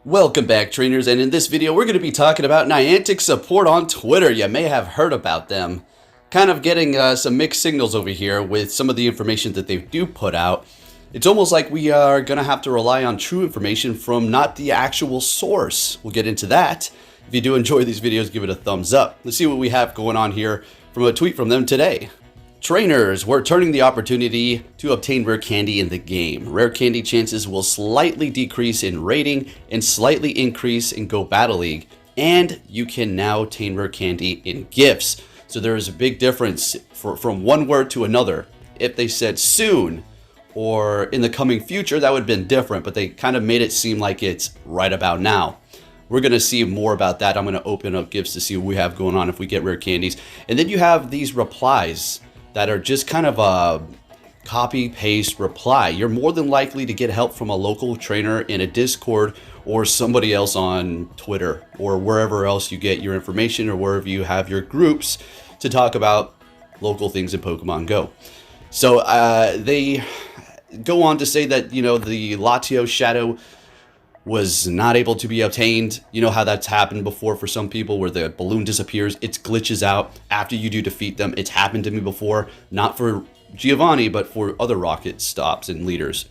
Welcome back, trainers, and in this video we're going to be talking about Niantic Support on Twitter. You may have heard about them. Kind of getting some mixed signals over here with some of the information that they do put out. It's almost like we are going to have to rely on true information from not the actual source. We'll get into that. If you do enjoy these videos, give it a thumbs up. Let's see what we have going on here from a tweet from them today. Trainers, we're turning the opportunity to obtain rare candy in the game. Rare candy chances will slightly decrease in rating and slightly increase in Go Battle League. And you can now obtain rare candy in gifts. So there is a big difference from one word to another. If they said soon or in the coming future, that would have been different. But they kind of made it seem like it's right about now. We're going to see more about that. I'm going to open up gifts to see what we have going on if we get rare candies. And then you have these replies that are just kind of a copy paste reply. You're more than likely to get help from a local trainer in a Discord or somebody else on Twitter or wherever else you get your information or wherever you have your groups to talk about local things in Pokemon Go. So they go on to say that, you know, the Latios Shadow was not able to be obtained. You know how that's happened before for some people where the balloon disappears, it glitches out after you do defeat them. It's happened to me before, not for Giovanni, but for other rocket stops and leaders.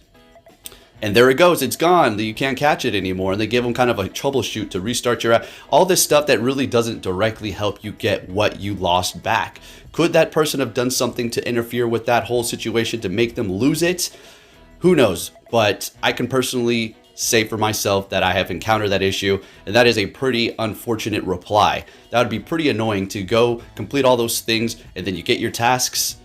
And there it goes, it's gone. You can't catch it anymore. And they give them kind of a troubleshoot to restart your app. All this stuff that really doesn't directly help you get what you lost back. Could that person have done something to interfere with that whole situation to make them lose it? Who knows? But I can personally say for myself that I have encountered that issue, and that is a pretty unfortunate reply. That would be pretty annoying to go complete all those things and then you get your tasks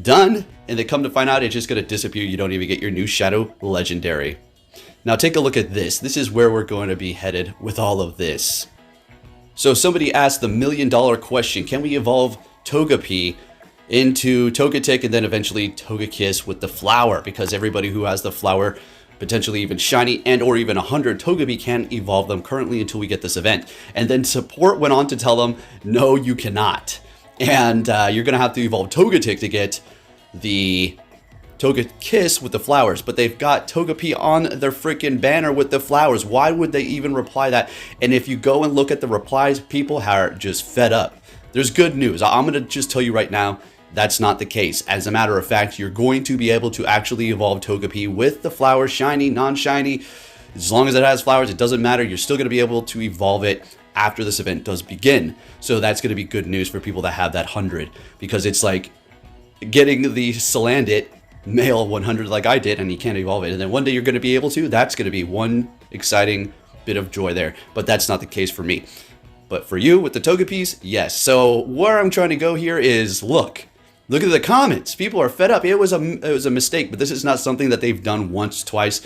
done and they come to find out it's just going to disappear. You don't even get your new Shadow Legendary. Now take a look at this. This is where we're going to be headed with all of this. So somebody asked the million-dollar question: can we evolve Togepi into Togetic and then eventually Togekiss with the flower? Because everybody who has the flower, potentially even shiny and or even 100 Togepi, can evolve them currently until we get this event. And then Support went on to tell them, no, you cannot. And you're going to have to evolve Togetic to get the Togekiss with the flowers. But they've got Togepi on their freaking banner with the flowers. Why would they even reply that? And if you go and look at the replies, people are just fed up. There's good news. I'm going to just tell you right now, that's not the case. As a matter of fact, you're going to be able to actually evolve Togepi with the flowers, shiny, non-shiny. As long as it has flowers, it doesn't matter. You're still going to be able to evolve it after this event does begin. So that's going to be good news for people that have that 100. Because it's like getting the Salandit male 100 like I did, and you can't evolve it. And then one day you're going to be able to. That's going to be one exciting bit of joy there. But that's not the case for me. But for you with the Togepis, yes. So where I'm trying to go here is look at the comments. People are fed up. It was a mistake, but this is not something that they've done once, twice.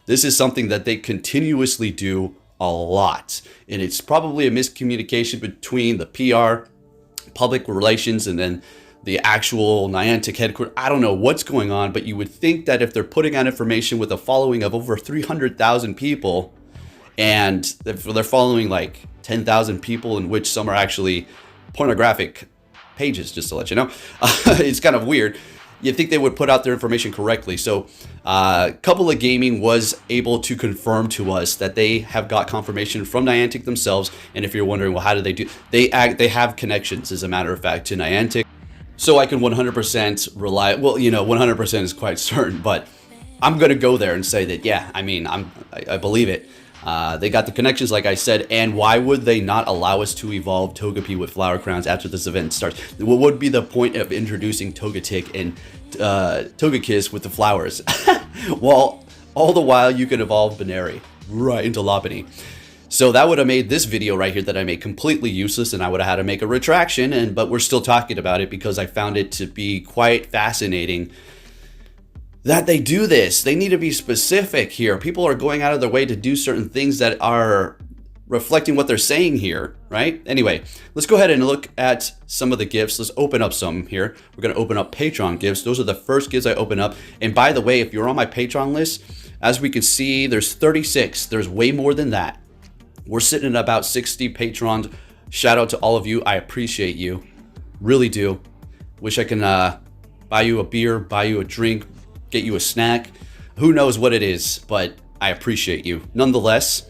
This is something that they continuously do a lot. And it's probably a miscommunication between the PR, public relations, and then the actual Niantic headquarters. I don't know what's going on, but you would think that if they're putting out information with a following of over 300,000 people, and they're following like 10,000 people, in which some are actually pornographic pages, just to let you know. It's kind of weird. You'd think they would put out their information correctly. So Couple of Gaming was able to confirm to us that they have got confirmation from Niantic themselves. And if you're wondering, well, how do they do? They have connections, as a matter of fact, to Niantic. So I can 100% rely. Well, you know, 100% is quite certain, but I'm going to go there and say that, yeah, I mean, I believe it. They got the connections, like I said, and why would they not allow us to evolve Togepi with flower crowns after this event starts? What would be the point of introducing Togetic and Togekiss with the flowers? Well, all the while you can evolve Baneri right into Lopunny. So that would have made this video right here that I made completely useless, and I would have had to make a retraction, but we're still talking about it because I found it to be quite fascinating that they do this. They need to be specific here. People are going out of their way to do certain things that are reflecting what they're saying here, right? Anyway, let's go ahead and look at some of the gifts. Let's open up some here. We're going to open up Patreon gifts. Those are the first gifts I open up. And by the way, if you're on my Patreon list, as we can see, there's 36. There's way more than that. We're sitting at about 60 patrons. Shout out to all of you. I appreciate you. Really do. Wish I can buy you a beer, buy you a drink, get you a snack. Who knows what it is, but I appreciate you. Nonetheless,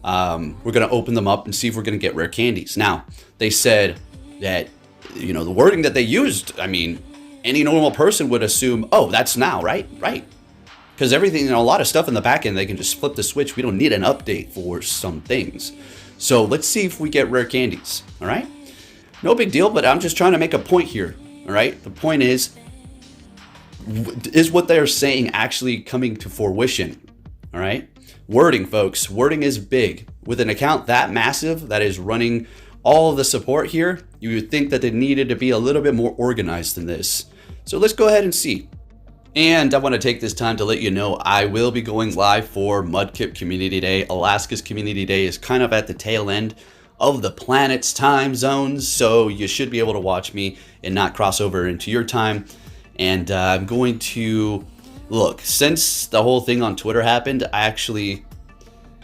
We're going to open them up and see if we're going to get rare candies. Now, they said that, you know, the wording that they used, I mean, any normal person would assume, oh, that's now, right? Right. Because everything, you know, a lot of stuff in the back end, they can just flip the switch. We don't need an update for some things. So let's see if we get rare candies. All right. No big deal, but I'm just trying to make a point here. All right. The point is what they're saying actually coming to fruition? All right. Wording, folks. Wording is big. With an account that massive that is running all of the support here, you would think that they needed to be a little bit more organized than this. So let's go ahead and see. And I want to take this time to let you know I will be going live for Mudkip Community Day. Alaska's Community Day is kind of at the tail end of the planet's time zones, so you should be able to watch me and not cross over into your time. And I'm going to look, since the whole thing on Twitter happened, I actually,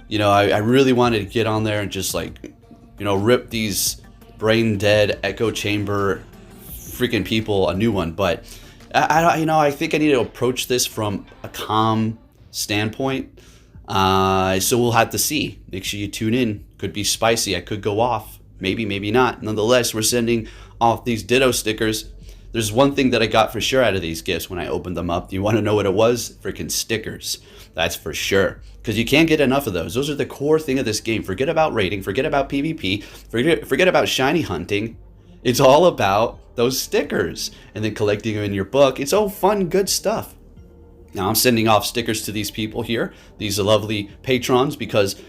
you know, I really wanted to get on there and just like, you know, rip these brain dead echo chamber freaking people a new one. But I think I need to approach this from a calm standpoint. So we'll have to see. Make sure you tune in. Could be spicy. I could go off. Maybe, maybe not. Nonetheless, we're sending off these Ditto stickers. There's one thing that I got for sure out of these gifts when I opened them up. Do you want to know what it was? Freaking stickers. That's for sure. Because you can't get enough of those. Those are the core thing of this game. Forget about raiding. Forget about PvP. Forget about shiny hunting. It's all about those stickers. And then collecting them in your book. It's all fun, good stuff. Now I'm sending off stickers to these people here. These lovely patrons because,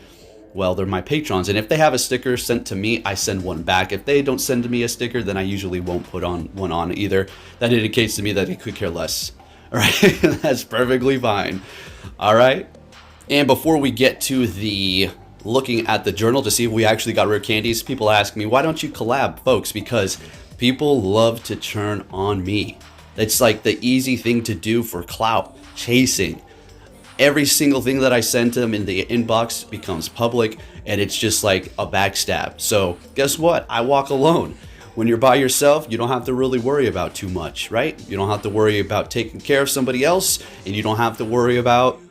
well, they're my patrons. And if they have a sticker sent to me, I send one back. If they don't send me a sticker, then I usually won't put on one on either. That indicates to me that they could care less. All right, that's perfectly fine. All right. And before we get to the looking at the journal to see if we actually got rare candies, people ask me, why don't you collab, folks? Because people love to churn on me. It's like the easy thing to do for clout chasing. Every single thing that I send them in the inbox becomes public, and it's just like a backstab. So guess what? I walk alone. When you're by yourself, you don't have to really worry about too much, right? You don't have to worry about taking care of somebody else, and you don't have to worry about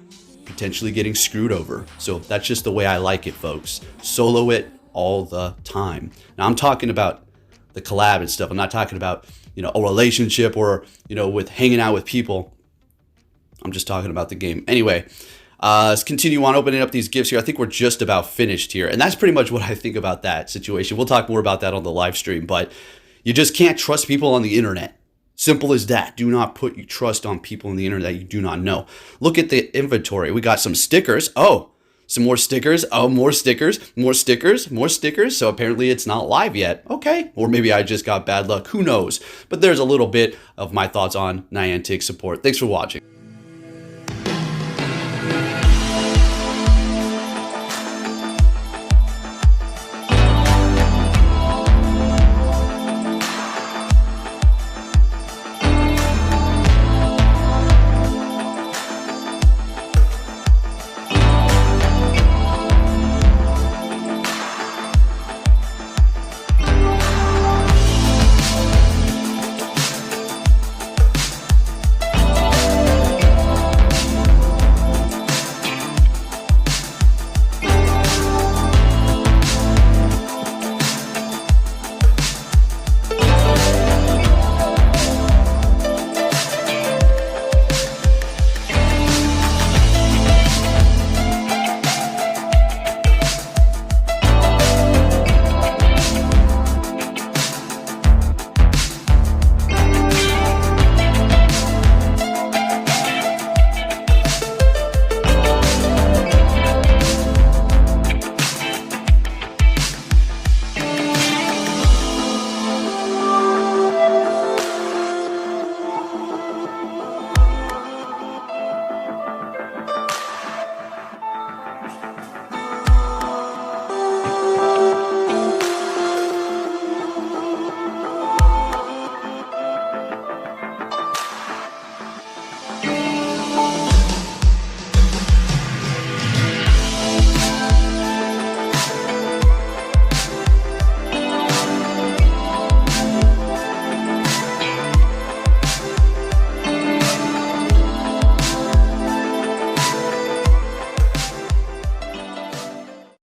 potentially getting screwed over. So that's just the way I like it, folks. Solo it all the time. Now I'm talking about the collab and stuff. I'm not talking about, you know, a relationship or, you know, with hanging out with people. I'm just talking about the game. Anyway, let's continue on opening up these gifts here. I think we're just about finished here. And that's pretty much what I think about that situation. We'll talk more about that on the live stream. But you just can't trust people on the internet. Simple as that. Do not put your trust on people on the internet that you do not know. Look at the inventory. We got some stickers. Oh, some more stickers. Oh, more stickers. More stickers. More stickers. So apparently it's not live yet. Okay. Or maybe I just got bad luck. Who knows? But there's a little bit of my thoughts on Niantic Support. Thanks for watching.